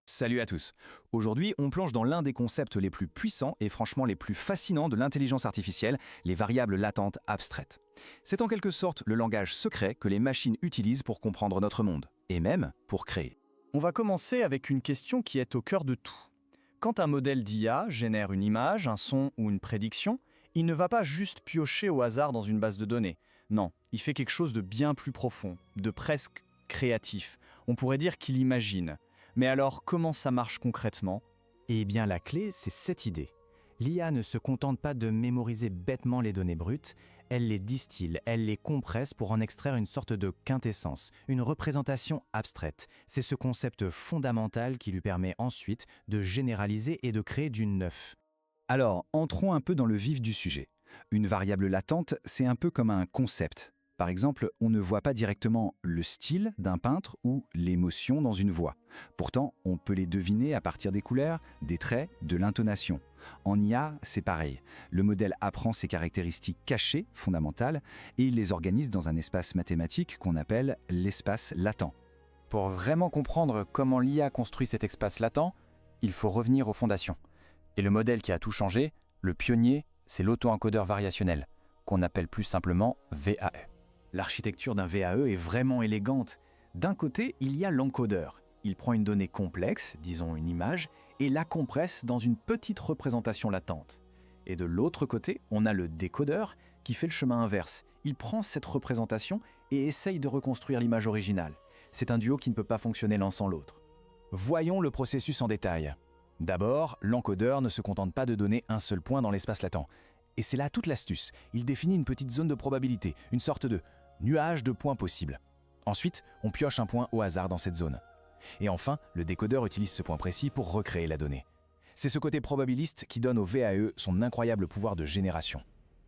Salut à tous. Aujourd'hui, on plonge dans l'un des concepts les plus puissants et franchement les plus fascinants de l'intelligence artificielle, les variables latentes abstraites. C'est en quelque sorte le langage secret que les machines utilisent pour comprendre notre monde, et même pour créer. On va commencer avec une question qui est au cœur de tout. Quand un modèle d'IA génère une image, un son ou une prédiction, il ne va pas juste piocher au hasard dans une base de données. Non, il fait quelque chose de bien plus profond, de presque créatif. On pourrait dire qu'il imagine. Mais alors, comment ça marche concrètement? Eh bien, la clé, c'est cette idée. L'IA ne se contente pas de mémoriser bêtement les données brutes, elle les distille, elle les compresse pour en extraire une sorte de quintessence, une représentation abstraite. C'est ce concept fondamental qui lui permet ensuite de généraliser et de créer du neuf. Alors, entrons un peu dans le vif du sujet. Une variable latente, c'est un peu comme un concept. Par exemple, on ne voit pas directement le style d'un peintre ou l'émotion dans une voix. Pourtant, on peut les deviner à partir des couleurs, des traits, de l'intonation. En IA, c'est pareil. Le modèle apprend ses caractéristiques cachées, fondamentales, et il les organise dans un espace mathématique qu'on appelle l'espace latent. Pour vraiment comprendre comment l'IA construit cet espace latent, il faut revenir aux fondations. Et le modèle qui a tout changé, le pionnier, c'est l'auto-encodeur variationnel, qu'on appelle plus simplement VAE. L'architecture d'un VAE est vraiment élégante. D'un côté, il y a l'encodeur. Il prend une donnée complexe, disons une image, et la compresse dans une petite représentation latente. Et de l'autre côté, on a le décodeur qui fait le chemin inverse. Il prend cette représentation et essaye de reconstruire l'image originale. C'est un duo qui ne peut pas fonctionner l'un sans l'autre. Voyons le processus en détail. D'abord, l'encodeur ne se contente pas de donner un seul point dans l'espace latent. Et c'est là toute l'astuce. Il définit une petite zone de probabilité, une sorte de nuage de points possibles. Ensuite, on pioche un point au hasard dans cette zone. Et enfin, le décodeur utilise ce point précis pour recréer la donnée. C'est ce côté probabiliste qui donne au VAE son incroyable pouvoir de génération.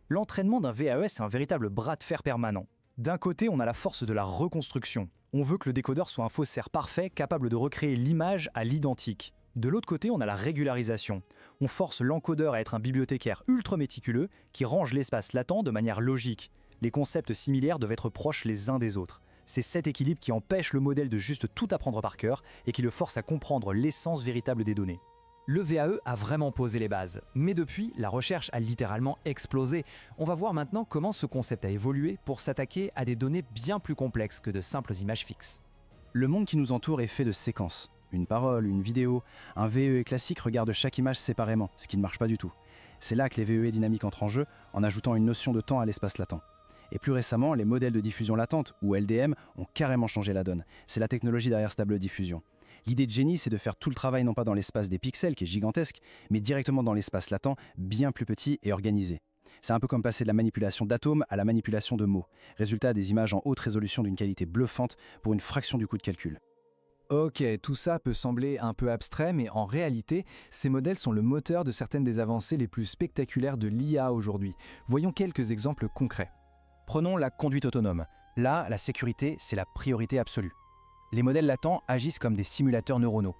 L'entraînement d'un VAE, c'est un véritable bras de fer permanent. D'un côté, on a la force de la reconstruction. On veut que le décodeur soit un faussaire parfait, capable de recréer l'image à l'identique. De l'autre côté, on a la régularisation. On force l'encodeur à être un bibliothécaire ultra méticuleux qui range l'espace latent de manière logique. Les concepts similaires doivent être proches les uns des autres. C'est cet équilibre qui empêche le modèle de juste tout apprendre par cœur et qui le force à comprendre l'essence véritable des données. Le VAE a vraiment posé les bases, mais depuis, la recherche a littéralement explosé. On va voir maintenant comment ce concept a évolué pour s'attaquer à des données bien plus complexes que de simples images fixes. Le monde qui nous entoure est fait de séquences. Une parole, une vidéo, un VAE classique regarde chaque image séparément, ce qui ne marche pas du tout. C'est là que les VAE dynamiques entrent en jeu, en ajoutant une notion de temps à l'espace latent. Et plus récemment, les modèles de diffusion latente, ou LDM, ont carrément changé la donne. C'est la technologie derrière Stable Diffusion. L'idée de génie, c'est de faire tout le travail non pas dans l'espace des pixels, qui est gigantesque, mais directement dans l'espace latent, bien plus petit et organisé. C'est un peu comme passer de la manipulation d'atomes à la manipulation de mots. Résultat, des images en haute résolution d'une qualité bluffante pour une fraction du coût de calcul. Ok, tout ça peut sembler un peu abstrait, mais en réalité, ces modèles sont le moteur de certaines des avancées les plus spectaculaires de l'IA aujourd'hui. Voyons quelques exemples concrets. Prenons la conduite autonome. Là, la sécurité, c'est la priorité absolue. Les modèles latents agissent comme des simulateurs neuronaux.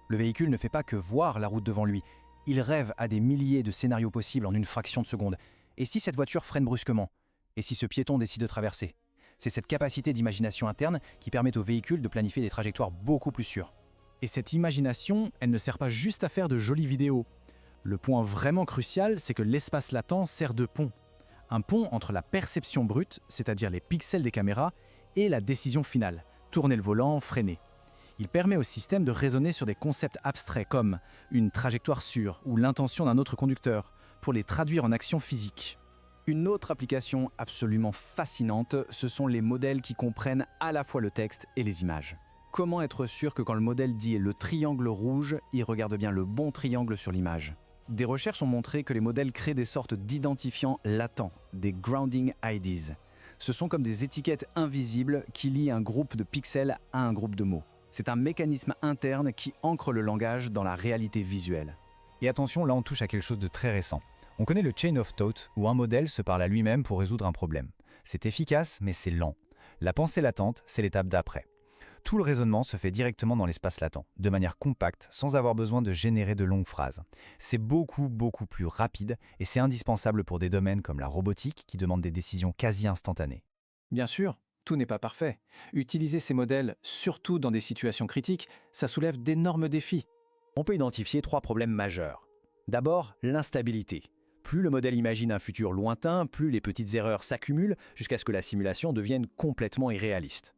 Le véhicule ne fait pas que voir la route devant lui. Il rêve à des milliers de scénarios possibles en une fraction de seconde. Et si cette voiture freine brusquement? Et si ce piéton décide de traverser? C'est cette capacité d'imagination interne qui permet au véhicule de planifier des trajectoires beaucoup plus sûres. Et cette imagination, elle ne sert pas juste à faire de jolies vidéos. Le point vraiment crucial, c'est que l'espace latent sert de pont. Un pont entre la perception brute, c'est-à-dire les pixels des caméras, et la décision finale, tourner le volant, freiner. Il permet au système de raisonner sur des concepts abstraits comme une trajectoire sûre ou l'intention d'un autre conducteur, pour les traduire en actions physiques. Une autre application absolument fascinante, ce sont les modèles qui comprennent à la fois le texte et les images. Comment être sûr que quand le modèle dit le triangle rouge, il regarde bien le bon triangle sur l'image? Des recherches ont montré que les modèles créent des sortes d'identifiants latents, des grounding IDs. Ce sont comme des étiquettes invisibles qui lient un groupe de pixels à un groupe de mots. C'est un mécanisme interne qui ancre le langage dans la réalité visuelle. Et attention, là on touche à quelque chose de très récent. On connaît le chain of thought, où un modèle se parle à lui-même pour résoudre un problème. C'est efficace, mais c'est lent. La pensée latente, c'est l'étape d'après. Tout le raisonnement se fait directement dans l'espace latent, de manière compacte, sans avoir besoin de générer de longues phrases. C'est beaucoup plus rapide et c'est indispensable pour des domaines comme la robotique qui demandent des décisions quasi instantanées. Bien sûr, Tout n'est pas parfait. Utiliser ces modèles, surtout dans des situations critiques, ça soulève d'énormes défis. On peut identifier 3 problèmes majeurs. D'abord, l'instabilité. Plus le modèle imagine un futur lointain, plus les petites erreurs s'accumulent jusqu'à ce que la simulation devienne complètement irréaliste.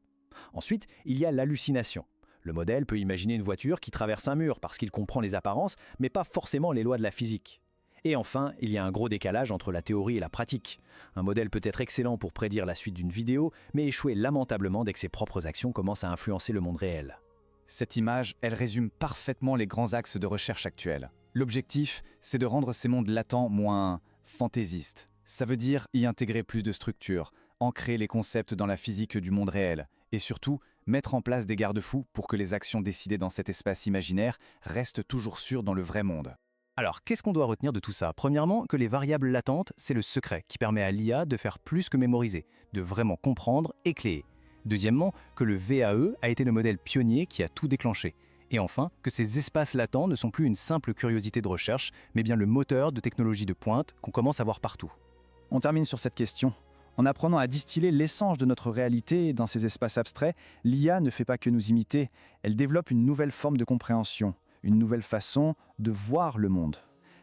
Ensuite, il y a l'hallucination. Le modèle peut imaginer une voiture qui traverse un mur parce qu'il comprend les apparences, mais pas forcément les lois de la physique. Et enfin, il y a un gros décalage entre la théorie et la pratique. Un modèle peut être excellent pour prédire la suite d'une vidéo, mais échouer lamentablement dès que ses propres actions commencent à influencer le monde réel. Cette image, elle résume parfaitement les grands axes de recherche actuels. L'objectif, c'est de rendre ces mondes latents moins fantaisistes. Ça veut dire y intégrer plus de structures, ancrer les concepts dans la physique du monde réel, et surtout, mettre en place des garde-fous pour que les actions décidées dans cet espace imaginaire restent toujours sûres dans le vrai monde. Alors, qu'est-ce qu'on doit retenir de tout ça? Premièrement, que les variables latentes, c'est le secret qui permet à l'IA de faire plus que mémoriser, de vraiment comprendre et créer. Deuxièmement, que le VAE a été le modèle pionnier qui a tout déclenché. Et enfin, que ces espaces latents ne sont plus une simple curiosité de recherche, mais bien le moteur de technologies de pointe qu'on commence à voir partout. On termine sur cette question. En apprenant à distiller l'essence de notre réalité dans ces espaces abstraits, l'IA ne fait pas que nous imiter, elle développe une nouvelle forme de compréhension, une nouvelle façon de voir le monde.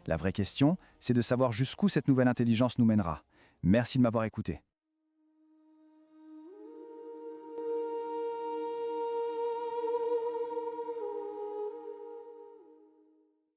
La vraie question, c'est de savoir jusqu'où cette nouvelle intelligence nous mènera. Merci de m'avoir écouté.